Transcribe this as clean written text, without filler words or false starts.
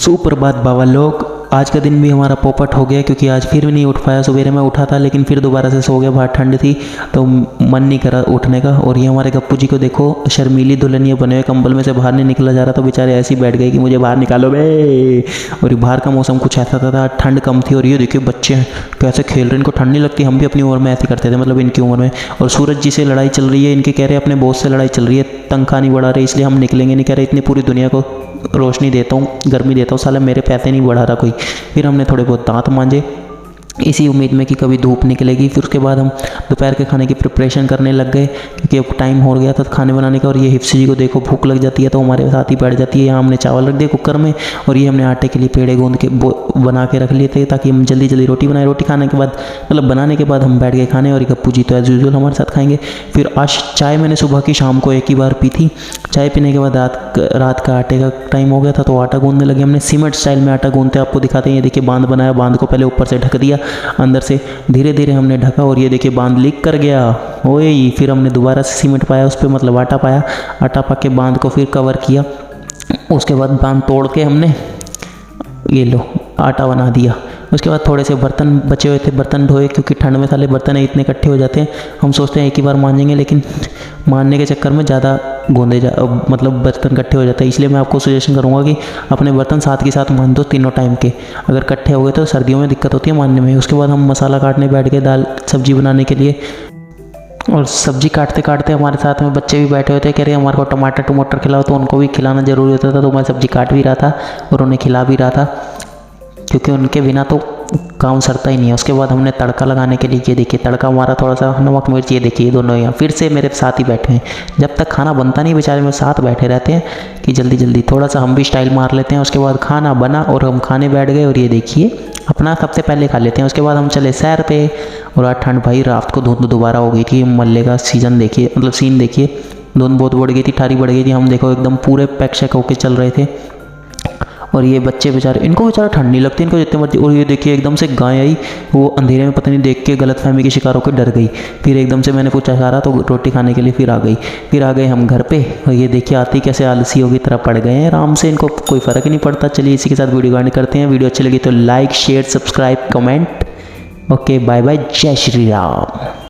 सुप्रभात बाबा लोग। आज का दिन भी हमारा पोपट हो गया क्योंकि आज फिर भी नहीं उठ पाया। सवेरे मैं उठा था लेकिन फिर दोबारा से सो गया, बाहर ठंड थी तो मन नहीं करा उठने का। और ये हमारे गप्पू जी को देखो, शर्मीली दुल्हनिया बने हुए, कंबल में से बाहर नहीं निकला जा रहा तो बेचारे ऐसे ही बैठ गए कि मुझे बाहर निकालो बे। और ये बाहर का मौसम कुछ ऐसा था, ठंड कम थी। और ये देखिए बच्चे हैं कैसे खेल रहे हैं, इनको ठंड नहीं लगती। हम भी अपनी उम्र में ऐसे करते थे, मतलब इनकी उम्र में। और सूरज जी से लड़ाई चल रही है, इनके कह रहे अपने बॉस से लड़ाई चल रही है, तनख्वाह नहीं बढ़ा रहे इसलिए हम निकलेंगे नहीं। कह रहे इतनी पूरी दुनिया को रोशनी देता हूँ, गर्मी देता हूँ, साला मेरे पैसे नहीं बढ़ा रहा कोई। फिर हमने थोड़े बहुत दांत मांजे इसी उम्मीद में कि कभी धूप निकलेगी। फिर उसके बाद हम दोपहर के खाने की प्रिपरेशन करने लग गए क्योंकि अब टाइम हो गया था खाने बनाने का। और ये हिप्सी जी को देखो भूख लग जाती है तो हमारे साथ ही बैठ जाती है। यहाँ हमने चावल रख दिए कुकर में और ये हमने आटे के लिए पेड़े गूंद के बना के रख लिए थे ताकि हम जल्दी जल्दी रोटी बनाए। रोटी खाने के बाद मतलब बनाने के बाद हम बैठ गए खाने। और गप्पू जी तो एज यूजुअल हमारे साथ खाएंगे। फिर आज चाय मैंने सुबह की शाम को एक ही बार पी थी। चाय पीने के बाद रात का आटे का टाइम हो गया था तो आटा गूंदने लगे। हमने सीमेंट स्टाइल में आटा गूंदते आपको दिखाते हैं। ये देखिए बांध बनाया, बांध को पहले ऊपर से ढक दिया, अंदर से धीरे धीरे हमने ढका और ये देखिए बांध लीक कर गया। ओए फिर हमने दोबारा से सीमेंट पाया उस पर, मतलब आटा पाया। आटा पा के बांध को फिर कवर किया। उसके बाद बांध तोड़ के हमने ये लो आटा बना दिया। उसके बाद थोड़े से बर्तन बचे हुए थे, बर्तन धोए क्योंकि ठंड में साले बर्तन इतने इकट्ठे हो जाते हैं। हम सोचते हैं एक ही बार मांजेंगे लेकिन मानने के चक्कर में ज़्यादा मतलब बर्तन इकट्ठे हो जाते हैं। इसलिए मैं आपको सजेशन करूँगा कि अपने बर्तन साथ के साथ मान दो तीनों टाइम के। अगर इकट्ठे हो गए तो सर्दियों में दिक्कत होती है मानने में। उसके बाद हम मसाला काटने बैठ गए दाल सब्जी बनाने के लिए। और सब्जी काटते काटते हमारे साथ में बच्चे भी बैठे हुए थे, कह रहे हमारे को टमाटर खिलाओ। तो उनको भी खिलाना ज़रूरी होता था तो मैं सब्जी काट भी रहा था और उन्हें खिला भी रहा था क्योंकि उनके बिना तो काम सरता ही नहीं है। उसके बाद हमने तड़का लगाने के लिए ये देखिए तड़का हमारा, थोड़ा सा नमक मिर्च, ये देखिए दोनों यहाँ फिर से मेरे साथ ही बैठे हैं। जब तक खाना बनता नहीं बेचारे मेरे साथ बैठे रहते हैं कि जल्दी जल्दी थोड़ा सा हम भी स्टाइल मार लेते हैं। उसके बाद खाना बना और हम खाने बैठ गए। और ये देखिए अपना सबसे पहले खा लेते हैं। उसके बाद हम चले सैर पे। और आज ठंड भाई रात को धुंध दोबारा हो गई थी। मल्ले का सीजन देखिए, मतलब सीन देखिए, धुंध बहुत बढ़ गई थी, ठारी बढ़ गई थी। हम देखो एकदम पूरे पैक शैक होके चल रहे थे। और ये बच्चे बेचारे, इनको बेचारा ठंड नहीं लगती, इनको जितने मर्जी। और ये देखिए एकदम से गाय आई, वो अंधेरे में पता नहीं देख के गलतफहमी के शिकार होकर डर गई। फिर एकदम से मैंने पूछा खा रहा तो रोटी खाने के लिए फिर आ गई। फिर आ गए हम घर पे और ये देखिए आती कैसे आलसियों की तरह पड़ गए हैं आराम से, इनको कोई फ़र्क ही नहीं पड़ता। चलिए इसी के साथ वीडियो एंड करते हैं। वीडियो अच्छी लगी तो like share subscribe comment. Okay bye bye, जय श्री राम।